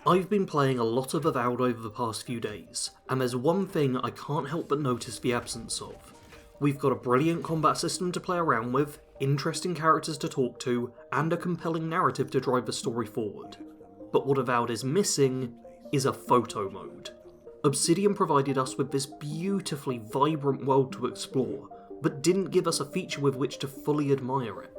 I've been playing a lot of Avowed over the past few days, and there's one thing I can't help but notice the absence of. We've got a brilliant combat system to play around with, interesting characters to talk to, and a compelling narrative to drive the story forward. But what Avowed is missing is a photo mode. Obsidian provided us with this beautifully vibrant world to explore, but didn't give us a feature with which to fully admire it.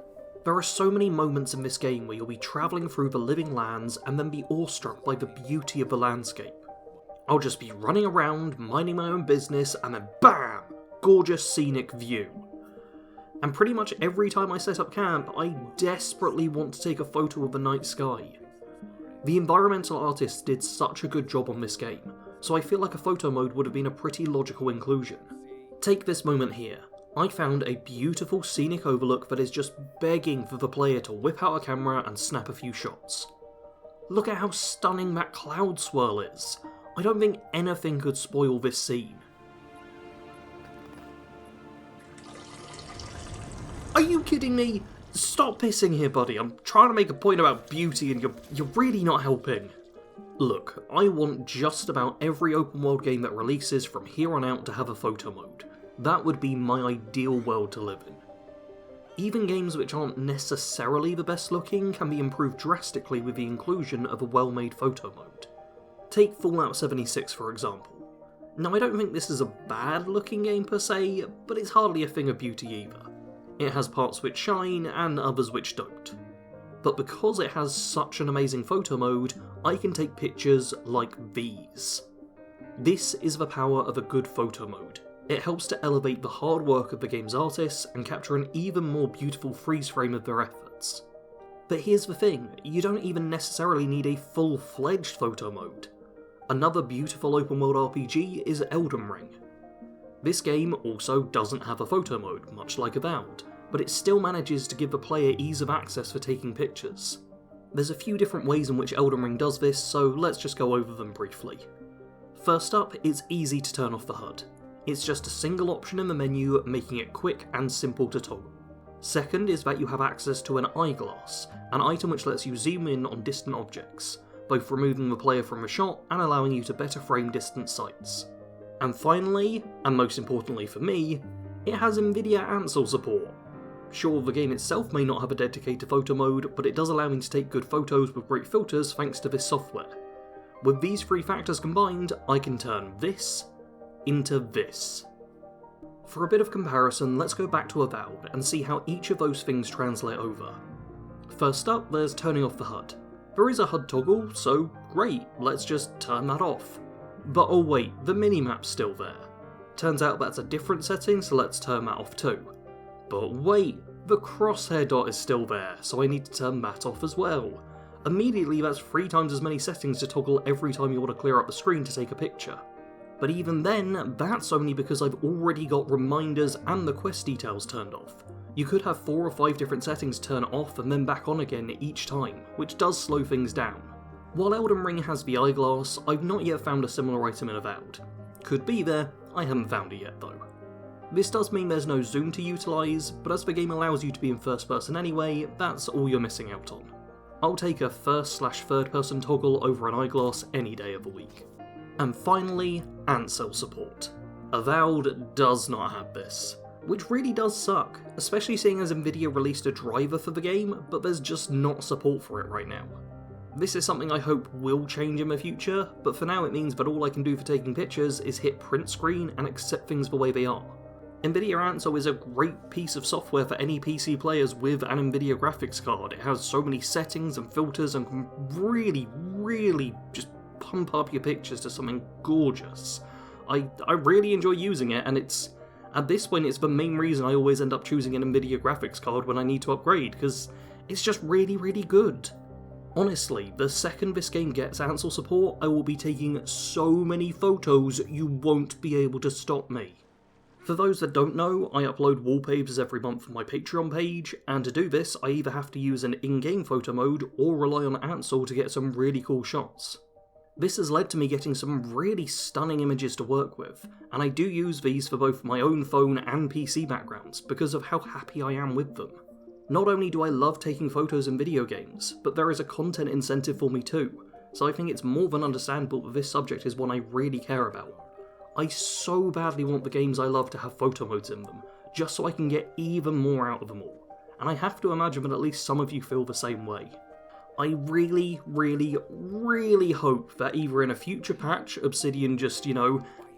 There are so many moments in this game where you'll be travelling through the living lands and then be awestruck by the beauty of the landscape. I'll just be running around, minding my own business, and then BAM! Gorgeous scenic view. And pretty much every time I set up camp, I desperately want to take a photo of the night sky. The environmental artists did such a good job on this game, so I feel like a photo mode would have been a pretty logical inclusion. Take this moment here. I found a beautiful scenic overlook that is just begging for the player to whip out a camera and snap a few shots. Look at how stunning that cloud swirl is. I don't think anything could spoil this scene. Are you kidding me? Stop pissing here, buddy. I'm trying to make a point about beauty and you're really not helping. Look, I want just about every open world game that releases from here on out to have a photo mode. That would be my ideal world to live in. Even games which aren't necessarily the best looking can be improved drastically with the inclusion of a well-made photo mode. Take Fallout 76 for example. Now I don't think this is a bad looking game per se, but it's hardly a thing of beauty either. It has parts which shine and others which don't. But because it has such an amazing photo mode, I can take pictures like these. This is the power of a good photo mode. It helps to elevate the hard work of the game's artists and capture an even more beautiful freeze frame of their efforts. But here's the thing, you don't even necessarily need a full-fledged photo mode. Another beautiful open world RPG is Elden Ring. This game also doesn't have a photo mode, much like Avowed, but it still manages to give the player ease of access for taking pictures. There's a few different ways in which Elden Ring does this, so let's just go over them briefly. First up, it's easy to turn off the HUD. It's just a single option in the menu, making it quick and simple to toggle. Second is that you have access to an eyeglass, an item which lets you zoom in on distant objects, both removing the player from the shot and allowing you to better frame distant sights. And finally, and most importantly for me, it has Nvidia Ansel support. Sure, the game itself may not have a dedicated photo mode, but it does allow me to take good photos with great filters thanks to this software. With these three factors combined, I can turn this into this. For a bit of comparison, let's go back to Avowed and see how each of those things translate over. First up, there's turning off the HUD. There is a HUD toggle, so great, let's just turn that off. But oh wait, the minimap's still there. Turns out that's a different setting, so let's turn that off too. But wait, the crosshair dot is still there, so I need to turn that off as well. Immediately that's 3 times as many settings to toggle every time you want to clear up the screen to take a picture. But even then, that's only because I've already got reminders and the quest details turned off. You could have 4 or 5 different settings turn off and then back on again each time, which does slow things down. While Elden Ring has the eyeglass, I've not yet found a similar item in Avowed. Could be there, I haven't found it yet though. This does mean there's no zoom to utilise, but as the game allows you to be in first person anyway, that's all you're missing out on. I'll take a first/third person toggle over an eyeglass any day of the week. And finally, Ansel support. Avowed does not have this, which really does suck, especially seeing as Nvidia released a driver for the game, but there's just not support for it right now. This is something I hope will change in the future, but for now it means that all I can do for taking pictures is hit print screen and accept things the way they are. Nvidia Ansel is a great piece of software for any PC players with an Nvidia graphics card. It has so many settings and filters and can really just pump up your pictures to something gorgeous. I really enjoy using it, and at this point it's the main reason I always end up choosing an Nvidia graphics card when I need to upgrade, because it's just really good. Honestly, the second this game gets Ansel support, I will be taking so many photos you won't be able to stop me. For those that don't know, I upload wallpapers every month on my Patreon page, and to do this I either have to use an in-game photo mode or rely on Ansel to get some really cool shots. This has led to me getting some really stunning images to work with, and I do use these for both my own phone and PC backgrounds because of how happy I am with them. Not only do I love taking photos in video games, but there is a content incentive for me too. so I think it's more than understandable that this subject is one I really care about. I so badly want the games I love to have photo modes in them, just so I can get even more out of them all, and I have to imagine that at least some of you feel the same way. I really, really, really hope that either in a future patch, Obsidian just,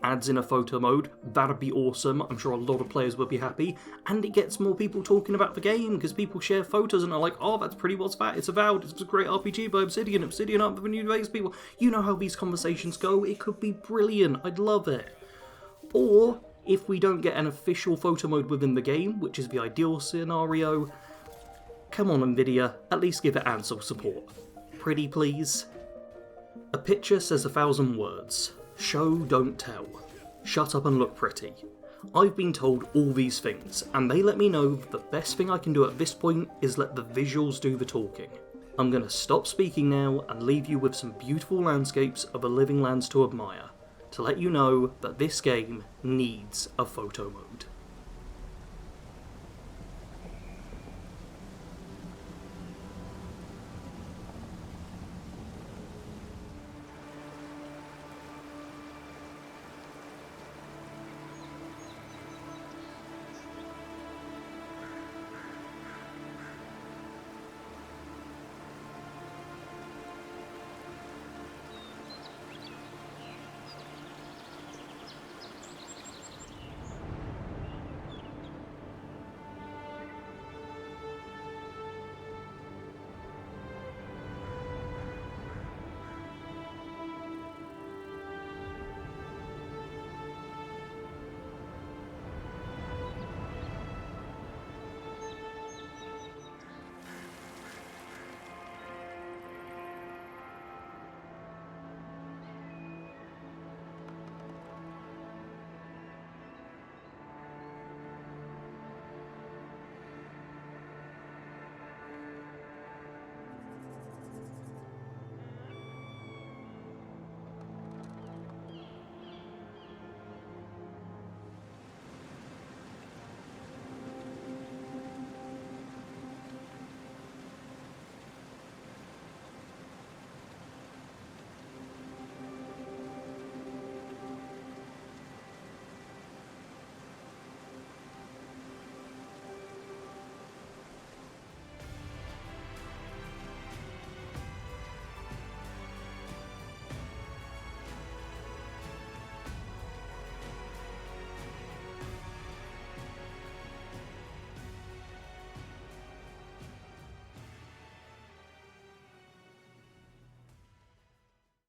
adds in a photo mode. That'd be awesome. I'm sure a lot of players would be happy. And it gets more people talking about the game, because people share photos and are like, oh, that's pretty, what's that? It's Avowed, it's a great RPG by Obsidian. Obsidian aren't the new base people. You know how these conversations go. It could be brilliant. I'd love it. Or, if we don't get an official photo mode within the game, which is the ideal scenario, come on Nvidia, at least give it Ansel support. Pretty please? A picture says 1,000 words. Show, don't tell. Shut up and look pretty. I've been told all these things, and they let me know that the best thing I can do at this point is let the visuals do the talking. I'm going to stop speaking now and leave you with some beautiful landscapes of the living lands to admire, to let you know that this game needs a photo mode.